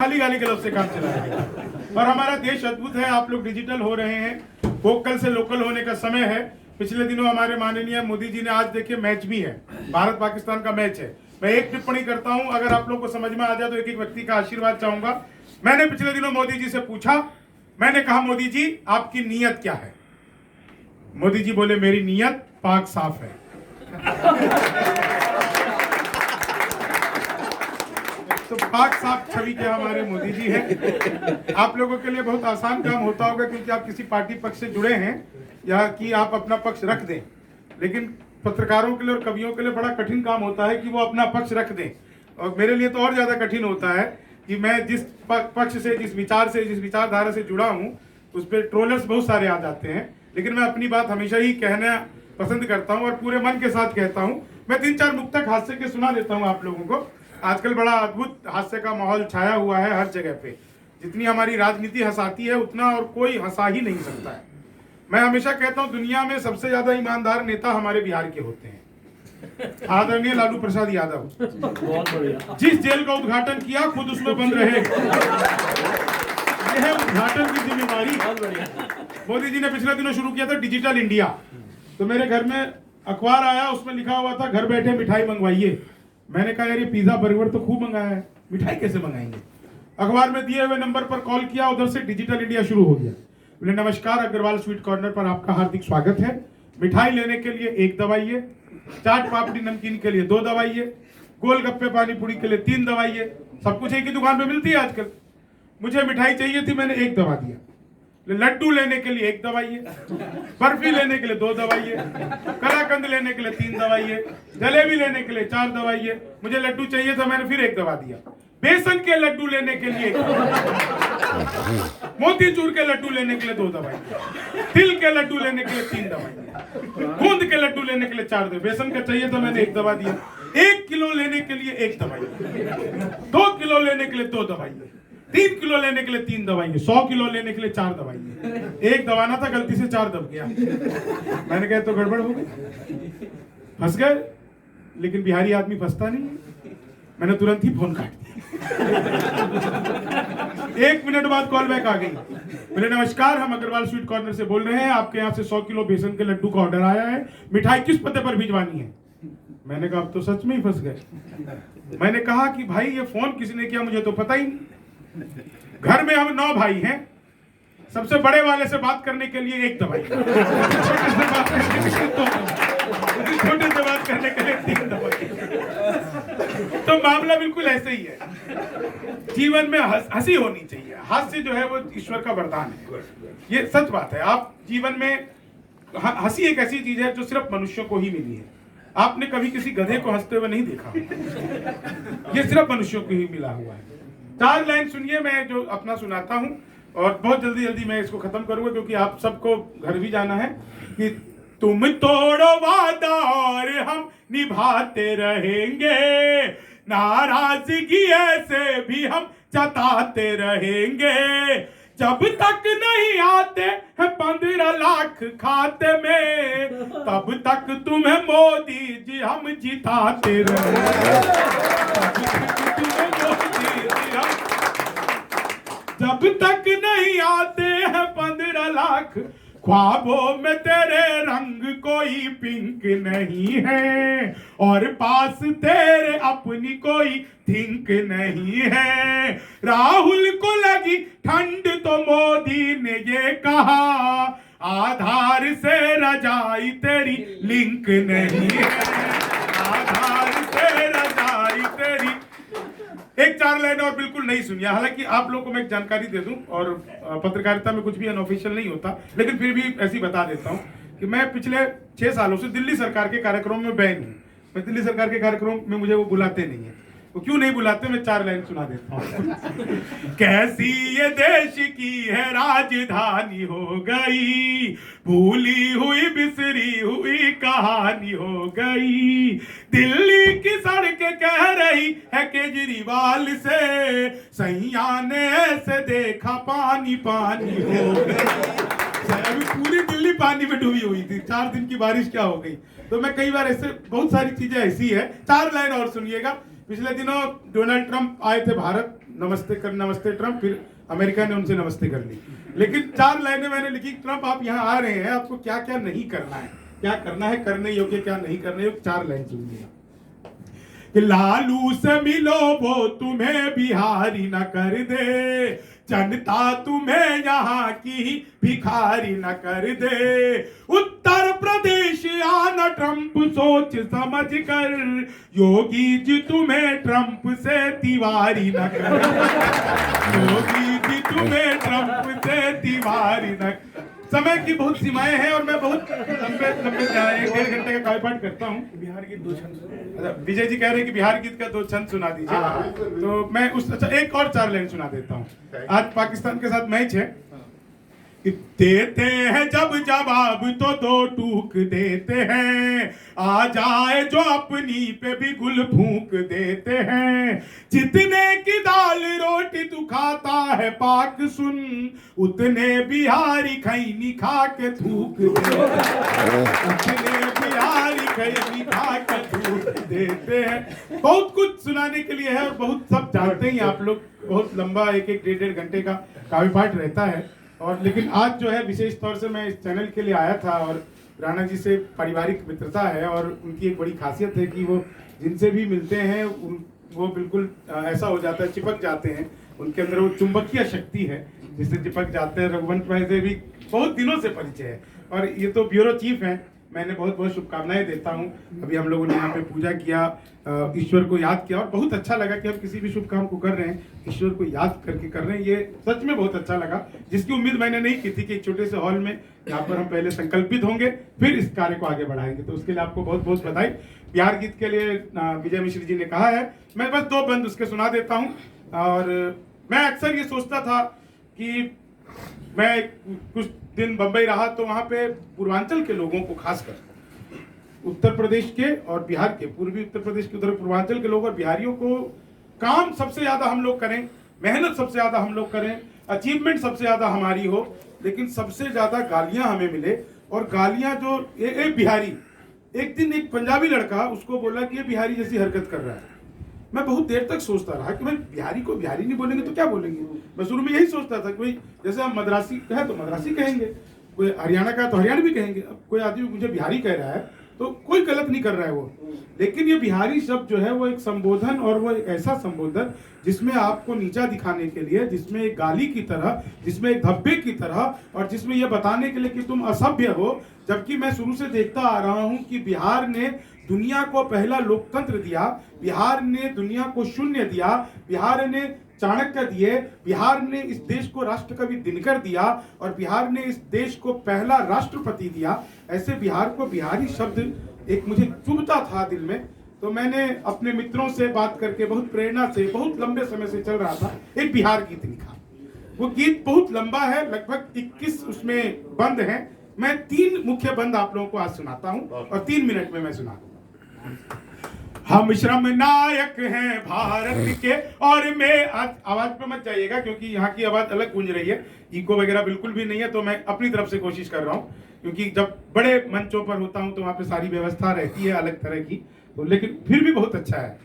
खाली गाली गलौज से काम चलाया गया। और हमारा देश अद्भुत है, आप लोग डिजिटल हो रहे हैं, वोकल से लोकल होने का समय है। पिछले दिनों हमारे माननीय मोदी जी ने, आज देखिए मैच भी है, भारत पाकिस्तान का मैच है। मैं एक टिप्पणी करता हूं, अगर आप लोग को समझ में आ जाए तो एक एक व्यक्ति का आशीर्वाद चाहूंगा। मैंने पिछले दिनों मोदी जी से पूछा, मैंने कहा मोदी जी आपकी नीयत क्या है? मोदी जी बोले मेरी नीयत पाक साफ है। तो पाक साफ छवि के हमारे मोदी जी हैं। आप लोगों के लिए बहुत आसान काम होता होगा, क्योंकि आप किसी पार्टी पक्ष से जुड़े हैं या कि आप अपना पक्ष रख दें, लेकिन पत्रकारों के लिए और कवियों के लिए बड़ा कठिन काम होता है कि वो अपना पक्ष रख दें। और मेरे लिए तो और ज्यादा कठिन होता है कि मैं जिस पक्ष से, जिस विचार से, जिस विचारधारा से जुड़ा हूं, उस पर ट्रोलर्स बहुत सारे आ जाते हैं, लेकिन मैं अपनी बात हमेशा ही कहना पसंद करता हूं और पूरे मन के साथ कहता हूं। मैं 3-4 मुक्तक हास्य के सुना देता हूं आप लोगों को। आजकल बड़ा अद्भुत हास्य का माहौल छाया हुआ है हर जगह पे। जितनी हमारी राजनीति हंसाती है, उतना और कोई हंसा ही नहीं सकता है। मैं हमेशा कहता हूं दुनिया में सबसे ज्यादा ईमानदार नेता हमारे बिहार के होते हैं, आदरणीय लालू प्रसाद यादव। बहुत बढ़िया। जिस जेल का उद्घाटन किया खुद उसमें बंद रहे, यह है उद्घाटन की जिम्मेदारी। बहुत बढ़िया। मोदी जी ने पिछले दिनों शुरू किया था डिजिटल इंडिया, तो मेरे घर में अखबार आया, उसमें लिखा हुआ था घर बैठे मिठाई मंगवाइए। मैंने कहा यार ये पिज्जा बर्गर तो खूब मंगाया है, मिठाई कैसे मंगाएंगे? अखबार में दिए हुए नंबर पर कॉल किया, उधर से डिजिटल इंडिया शुरू हो गया। बोले नमस्कार, अग्रवाल स्वीट कॉर्नर पर आपका हार्दिक स्वागत है। मिठाई लेने के लिए 1 दबाइए, चाट पापड़ी नमकीन के लिए 2 दबाइए, गोलगप्पे पानी पूरी के लिए 3 दबाइए। सब कुछ एक ही दुकान पे मिलती है आजकल। मुझे मिठाई चाहिए थी, मैंने 1 दबा दिया। लड्डू लेने के लिए 1 दबाइए, बर्फी लेने के लिए 2 दबाइए, कलाकंद लेने के लिए 3 दबाइए, जलेबी लेने के लिए 4 दबाइए। मुझे लड्डू चाहिए था, मैंने फिर 1 दबा दिया। बेसन के लड्डू लेने के लिए 1 दबाइए, मोतीचूर के लड्डू लेने के लिए 2 दबाइए, तिल के लड्डू लेने के लिए 3 दबाइए, गूंद के लड्डू लेने के लिए 4 दबाइए। बेसन का चाहिए था, मैंने 1 दबा दिया। 1 किलो लेने के लिए 1 दबाइए, 2 किलो लेने के लिए 2 दबाइए, 3 किलो लेने के लिए 3 दवाइए, 100 किलो लेने के लिए 4 दवाइए। 1 दबाना था, गलती से 4 दब गया। मैंने कहा तो गड़बड़ हो गई, फंस गए। लेकिन बिहारी आदमी फंसता नहीं है, मैंने तुरंत ही फोन काट दिया। 1 मिनट बाद कॉल बैक आ गई। बोले नमस्कार, हम अग्रवाल स्वीट कॉर्नर से बोल रहे हैं, आपके यहाँ से 100 किलो बेसन के लड्डू का ऑर्डर आया है, मिठाई किस पते पर भिजवानी है? मैंने कहा अब तो सच में ही फंस गए। मैंने कहा कि भाई ये फोन किसने किया, मुझे तो पता ही नहीं। घर में हम 9 भाई हैं, सबसे बड़े वाले से बात करने के लिए 1 दवाई, छोटे से बात करने के लिए 3 दवाई। तो मामला बिल्कुल ऐसे ही है। जीवन में हंसी होनी चाहिए। हास्य जो है वो ईश्वर का वरदान है, ये सच बात है। आप जीवन में, हंसी एक ऐसी चीज है जो सिर्फ मनुष्यों को ही मिली है। आपने कभी किसी गधे को हंसते हुए नहीं देखा, ये सिर्फ मनुष्यों को ही मिला हुआ है। 4 लाइन सुनिए, मैं जो अपना सुनाता हूं, और बहुत जल्दी जल्दी मैं इसको खत्म करूंगा क्योंकि आप सबको घर भी जाना है। कि तुम तोड़ो वादा और हम निभाते रहेंगे, नाराजगी ऐसे भी हम जताते रहेंगे, जब तक नहीं आते हैं 15 लाख खाते में, तब तक तुम्हें मोदी जी हम जिताते रहेंगे। जब तक नहीं आते हैं 15 लाख, ख्वाबों में तेरे रंग कोई पिंक नहीं है, और पास तेरे अपनी कोई थिंक नहीं है। राहुल को लगी ठंड तो मोदी ने ये कहा, आधार से रजाई तेरी लिंक नहीं है, आधार से रजाई तेरी। 1-4 लाइन और बिल्कुल नहीं सुनिया। हालांकि आप लोगों को मैं एक जानकारी दे दूं, और पत्रकारिता में कुछ भी अनऑफिशियल नहीं होता, लेकिन फिर भी ऐसी बता देता हूं कि मैं पिछले 6 सालों से दिल्ली सरकार के कार्यक्रम में बैन हूं। मैं दिल्ली सरकार के कार्यक्रम में, मुझे वो बुलाते नहीं है। वो क्यों नहीं बुलाते, मैं 4 लाइन सुना देता हूं। कैसी ये देश की है राजधानी हो गई, भूली हुई बिसरी हुई कहानी हो गई, दिल्ली की सड़कें कह रही है केजरीवाल से, सैया ने ऐसे देखा पानी पानी हो गई। अभी पूरी दिल्ली पानी में डूबी हुई थी, 4 दिन की बारिश क्या हो गई। तो मैं कई बार ऐसे, बहुत सारी चीजें ऐसी है। 4 लाइन और सुनिएगा। पिछले दिनों डोनाल्ड ट्रंप आए थे भारत, नमस्ते ट्रंप, फिर अमेरिका ने उनसे नमस्ते कर ली। लेकिन 4 लाइनें मैंने लिखी, ट्रंप आप यहाँ आ रहे हैं, आपको क्या क्या नहीं करना है, क्या करना है करने योग्य, क्या नहीं करने योग्य, 4 लाइन सुनिए। कि लालू से मिलो वो तुम्हें बिहारी न कर दे, जनता तुम्हें यहाँ की भिखारी न कर दे। उत्तर प्रदेश आना ट्रंप सोच समझ कर, योगी जी तुम्हें ट्रंप से तिवारी न कर दे, योगी जी तुम्हें ट्रंप से तिवारी न। समय की बहुत सीमाएं हैं और मैं बहुत लंबे 1-1.5 घंटे का काव्यपाठ करता हूँ। बिहार गीत 2 छंद, विजय जी कह रहे हैं कि बिहार गीत का 2 छंद सुना दीजिए। तो मैं उस एक और 4 लाइन सुना देता हूँ। आज पाकिस्तान के साथ मैच है। देते हैं जब जवाब तो 2 टूक देते हैं, आ जाए जो अपनी पे भी गुल फूंक देते हैं। जितने की दाल रोटी तू खाता है पाक सुन, उतने बिहारी खैनी खा के थूक देते हैं, उतने बिहारी खैनी खा के थूक देते हैं। बहुत कुछ सुनाने के लिए है और बहुत सब जानते ही आप लोग, बहुत लंबा 1-1 डेढ़ घंटे का काव्यपाठ रहता है। और लेकिन आज जो है विशेष तौर से मैं इस चैनल के लिए आया था और राणा जी से पारिवारिक मित्रता है और उनकी एक बड़ी खासियत है कि वो जिनसे भी मिलते हैं वो बिल्कुल ऐसा हो जाता है, चिपक जाते हैं, उनके अंदर वो चुंबकीय शक्ति है जिससे चिपक जाते हैं। रघुवंश भाई से भी बहुत दिनों से परिचय है और ये तो ब्यूरो चीफ हैं, मैंने बहुत बहुत शुभकामनाएं देता हूं। अभी हम लोगों ने यहाँ पे पूजा किया, ईश्वर को याद किया और बहुत अच्छा लगा कि हम किसी भी शुभ काम को कर रहे हैं ईश्वर को याद करके कर रहे हैं, ये सच में बहुत अच्छा लगा, जिसकी उम्मीद मैंने नहीं की थी कि एक छोटे से हॉल में यहाँ पर हम पहले संकल्पित होंगे फिर इस कार्य को आगे बढ़ाएंगे। तो उसके लिए आपको बहुत बहुत बधाई। बिहार गीत के लिए विजय मिश्र जी ने कहा है, मैं बस 2 बंद उसके सुना देता हूँ। और मैं अक्सर ये सोचता था कि मैं कुछ दिन बंबई रहा तो वहाँ पे पूर्वांचल के लोगों को, खासकर उत्तर प्रदेश के और बिहार के, पूर्वी उत्तर प्रदेश के उधर पूर्वांचल के लोग और बिहारियों को काम सबसे ज्यादा हम लोग करें, मेहनत सबसे ज्यादा हम लोग करें, अचीवमेंट सबसे ज्यादा हमारी हो, लेकिन सबसे ज्यादा गालियां हमें मिले। और गालियां जो एक बिहारी, एक दिन एक पंजाबी लड़का उसको बोला कि ये बिहारी जैसी हरकत कर रहा है। मैं बहुत देर तक सोचता रहा कि भाई बिहारी को बिहारी नहीं बोलेंगे तो क्या बोलेंगे। मैं शुरू में यही सोचता था कि भाई जैसे हम मद्रासी है तो मद्रासी कहेंगे, कोई हरियाणा का तो हरियाणवी कहेंगे। अब कोई आदमी मुझे बिहारी कह रहा है तो कोई गलत नहीं कर रहा है वो, लेकिन ये बिहारी शब्द जो है वो एक संबोधन, और वो एक ऐसा संबोधन जिसमें आपको नीचा दिखाने के लिए, जिसमें एक गाली की तरह, जिसमें एक धब्बे की तरह, और जिसमें यह बताने के लिए कि तुम असभ्य हो। जबकि मैं शुरू से देखता आ रहा हूं कि बिहार ने दुनिया को पहला लोकतंत्र दिया, बिहार ने दुनिया को शून्य दिया, बिहार ने चाणक्य दिए, बिहार ने इस देश को राष्ट्रकवि दिनकर दिया, और बिहार ने इस देश को पहला राष्ट्रपति दिया। ऐसे बिहार को बिहारी शब्द एक मुझे चुभता था दिल में। तो मैंने अपने मित्रों से बात करके, बहुत प्रेरणा से, बहुत लंबे समय से चल रहा था, एक बिहार गीत लिखा। वो गीत बहुत लंबा है, लगभग 21 उसमें बंद हैं। मैं 3 मुख्य बंद आप लोगों को आज सुनाता हूं और 3 मिनट में मैं सुना दूंगा। हम श्रम नायक हैं भारत के, और मैं आज आवाज पे मत जाइएगा क्योंकि यहाँ की आवाज अलग गूंज रही है, इको वगैरह बिल्कुल भी नहीं है। तो मैं अपनी तरफ से कोशिश कर रहा हूँ, क्योंकि जब बड़े मंचों पर होता हूँ तो वहां पे सारी व्यवस्था रहती है अलग तरह की, तो लेकिन फिर भी बहुत अच्छा है।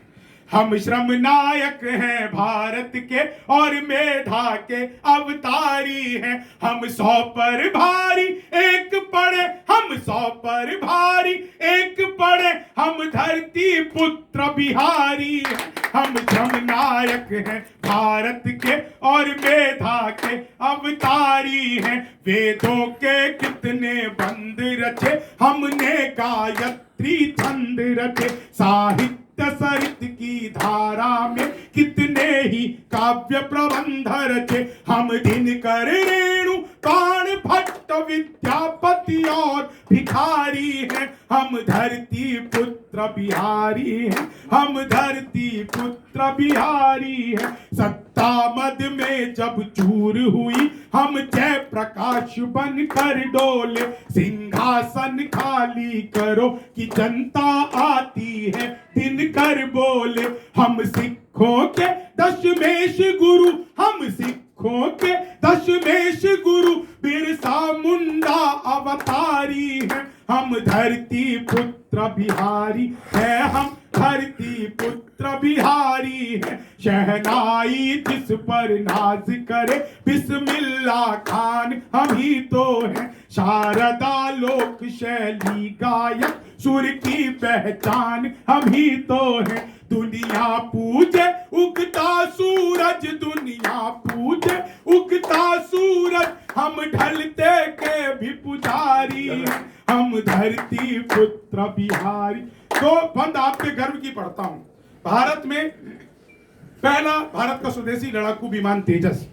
हम श्रम नायक हैं भारत के और मेधा के अवतारी हैं। हम 100 पर भारी एक पड़े, हम 100 पर भारी एक पड़े, हम धरती पुत्र बिहारी हैं। हम श्रम नायक हैं भारत के और मेधा के अवतारी हैं। वेदों के कितने बंद रचे, हमने गायत्री छंद रचे। साहित्य सरित की धारा में कितने ही काव्य प्रबंध रचे। हम दिनकर रेणु प्राण भट्ट विद्यापति और भिखारी हैं। हम धरती पुत्र बिहारी हैं, हम धरती पुत्र बिहारी हैं। सत्ता मद में जब चूर हुई, हम जय प्रकाश बन कर डोले। सिंहासन खाली करो कि जनता आती है, दिनकर बोले। हम सिखों के दशमेश गुरु, हम सिखों के दशमेश गुरु, बिरसा मुंडा अवतारी हैं। हम धरती पुत्र बिहारी है, हम धरती पुत्र बिहारी है। शहनाई जिस पर नाज करे बिस्मिल्लाह खान हम ही तो हैं। शारदा लोक शैली गायक सुर की पहचान हम ही तो हैं। दुनिया पूजे उगता सूरज, दुनिया पूजे उगता सूरज, हम ढलते के भी पुजारी हैं। हम धरती पुत्र बिहारी। तो बंद आपके गर्व की पढ़ता हूं। भारत में पहला भारत का स्वदेशी लड़ाकू विमान तेजस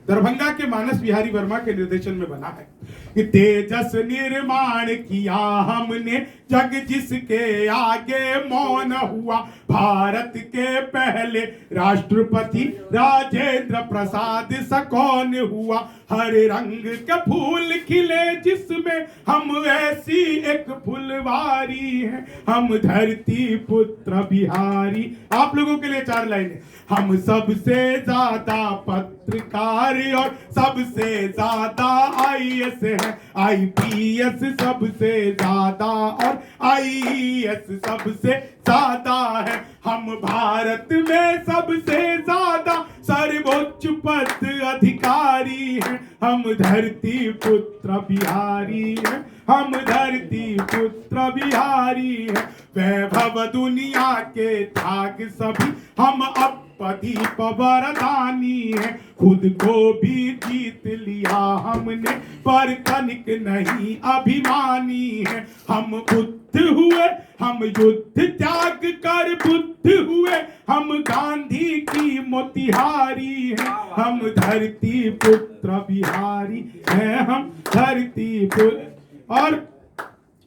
दरभंगा के मानस बिहारी वर्मा के निर्देशन में बना है। कि तेजस निर्माण किया हमने, जग जिसके आगे मौन हुआ। भारत के पहले राष्ट्रपति राजेंद्र प्रसाद सा कौन हुआ। हर रंग के फूल खिले जिसमें, हम ऐसी एक फुलवारी हैं। हम धरती पुत्र बिहारी। आप लोगों के लिए 4 लाइनें। हम सबसे ज्यादा पत्रकार और सबसे ज्यादा आईएएस है। आईपीएस सबसे ज्यादा और आईएएस सबसे ज्यादा है। हम भारत में सबसे ज्यादा सर्वोच्च पद अधिकारी हैं। हम धरती पुत्र बिहारी हैं। हम धरती पुत्र बिहारी हैं। वैभव दुनिया के त्याग सभी, हम अपदीप वरदानी है। खुद को भी जीत लिया हमने, पर तनिक नहीं अभिमानी है। हम बुद्ध हुए, हम युद्ध त्याग कर बुद्ध हुए। हम गांधी की मोतिहारी हैं। हम धरती पुत्र बिहारी हैं। हम धरती पुत्र। और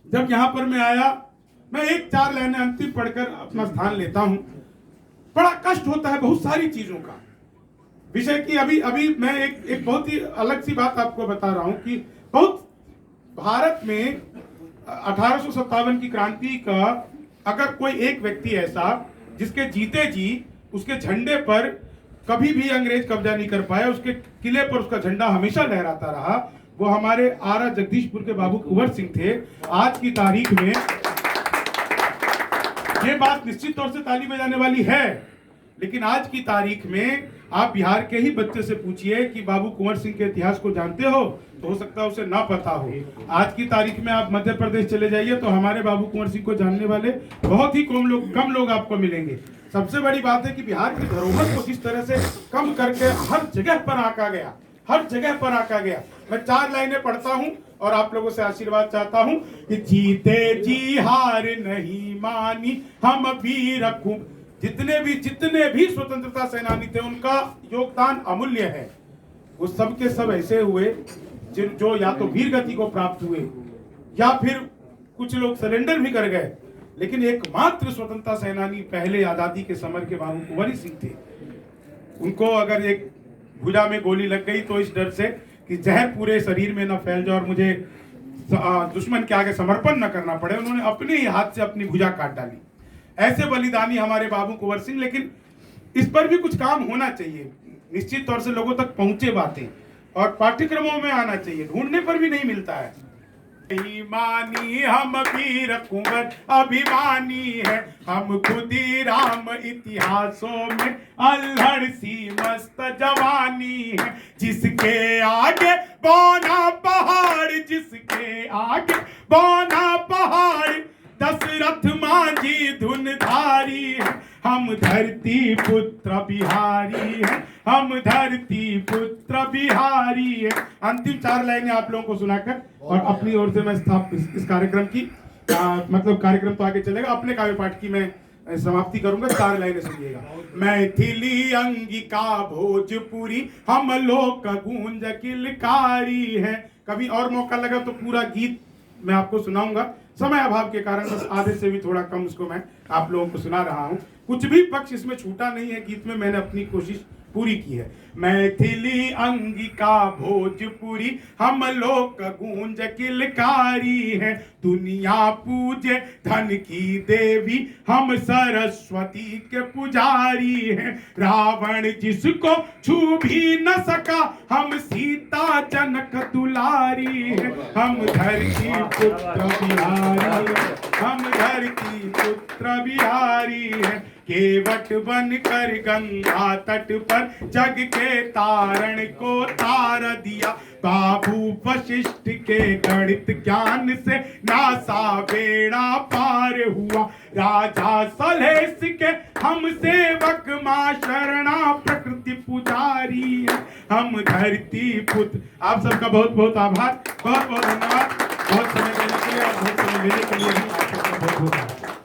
जब यहाँ पर मैं आया, मैं 1-4 लाइनें अंतिम पढ़कर अपना स्थान लेता हूं। बड़ा कष्ट होता है बहुत सारी चीजों का विषय की। अभी मैं एक बहुत ही अलग सी बात आपको बता रहा हूं कि बहुत भारत में 1857 की क्रांति का अगर कोई एक व्यक्ति ऐसा जिसके जीते जी उसके झंडे पर कभी भी अंग्रेज कब्जा नहीं कर पाया, उसके किले पर उसका झंडा हमेशा लहराता रहा, वो हमारे आरा जगदीशपुर के बाबू कुंवर सिंह थे। आज की तारीख में ये बात निश्चित तौर से ताली बजाने वाली है, लेकिन आज की तारीख में आप बिहार के ही बच्चे से पूछिए कि बाबू कुंवर सिंह के इतिहास को जानते हो, तो हो सकता है उसे ना पता हो। आज की तारीख में आप मध्य प्रदेश चले जाइए तो हमारे बाबू कुंवर सिंह को जानने वाले बहुत ही कम लोग आपको मिलेंगे। सबसे बड़ी बात है कि बिहार की धरोहर को जिस तरह से कम करके हर जगह पर आका गया, हर जगह पर आका गया। मैं 4 लाइनें पढ़ता हूं और आप लोगों से आशीर्वाद चाहता हूं कि जीते जी हार नहीं मानी हम वीर खूब। जितने भी स्वतंत्रता सेनानी थे उनका योगदान अमूल्य है। वो सब के सब ऐसे हुए जो या तो वीर गति को प्राप्त हुए या फिर कुछ लोग सरेंडर भी कर गए, लेकिन एकमात्र स्वतंत्रता सेनानी पहले आजादी के समर के बाबू कुंवर सिंह थे। उनको अगर एक भुजा में गोली लग गई तो इस डर से कि जहर पूरे शरीर में न फैल जाए और मुझे दुश्मन के आगे समर्पण न करना पड़े, उन्होंने अपने ही हाथ से अपनी भुजा काट डाली। ऐसे बलिदानी हमारे बाबू कुंवर सिंह। लेकिन इस पर भी कुछ काम होना चाहिए, निश्चित तौर से लोगों तक पहुंचे बातें और पाठ्यक्रमों में आना चाहिए, ढूंढने पर भी नहीं मिलता है। मानी हम वीर कुंवर अभिमानी है, हम खुदीराम इतिहासों में अल्हड़ सी मस्त जवानी है। जिसके आगे बौना पहाड़, जिसके आगे बौना पहाड़, दशरथ मांझी धुनधारी है। हम धरती पुत्र बिहारी है। हम धरती पुत्र बिहारी है। अंतिम 4 लाइनें आप लोगों को सुनाकर और अपनी ओर से मैं इस कार्यक्रम की मतलब कार्यक्रम तो आगे चलेगा, अपने काव्य पाठ की मैं समाप्ति करूंगा। 4 लाइनें सुनिएगा। मैथिली अंगिका भोजपुरी, हम लोग का गूंज किलकारी है। कभी और मौका लगा तो पूरा गीत मैं आपको सुनाऊंगा, समय अभाव के कारण बस आधे से भी थोड़ा कम उसको मैं आप लोगों को सुना रहा हूं। कुछ भी पक्ष इसमें छूटा नहीं है, गीत में मैंने अपनी कोशिश पूरी की है। मैथिली अंगिका भोजपुरी, हम लोग का गूंज किलकारी है। दुनिया पूजे धन की देवी, हम सरस्वती के पुजारी हैं। रावण जिसको छू भी न सका, हम सीता जनक दुलारी हैं। हम धरती पुत्र बिहारी, हम धरती पुत्र क्षेत्र बिहारी है, केवट बनकर गंगा तट पर जग के तारण को तार दिया। बाबू वशिष्ठ के गणित ज्ञान से नासा बेड़ा पार हुआ। राजा सलेस के हम सेवक मां शरणा प्रकृति पुजारी है, हम धरती पुत्र। आप सबका बहुत बहुत आभार, बहुत बहुत धन्यवाद। बहुत समय देने के लिए और बहुत समय देने के लिए भी आप सबका बहुत बहुत आभार।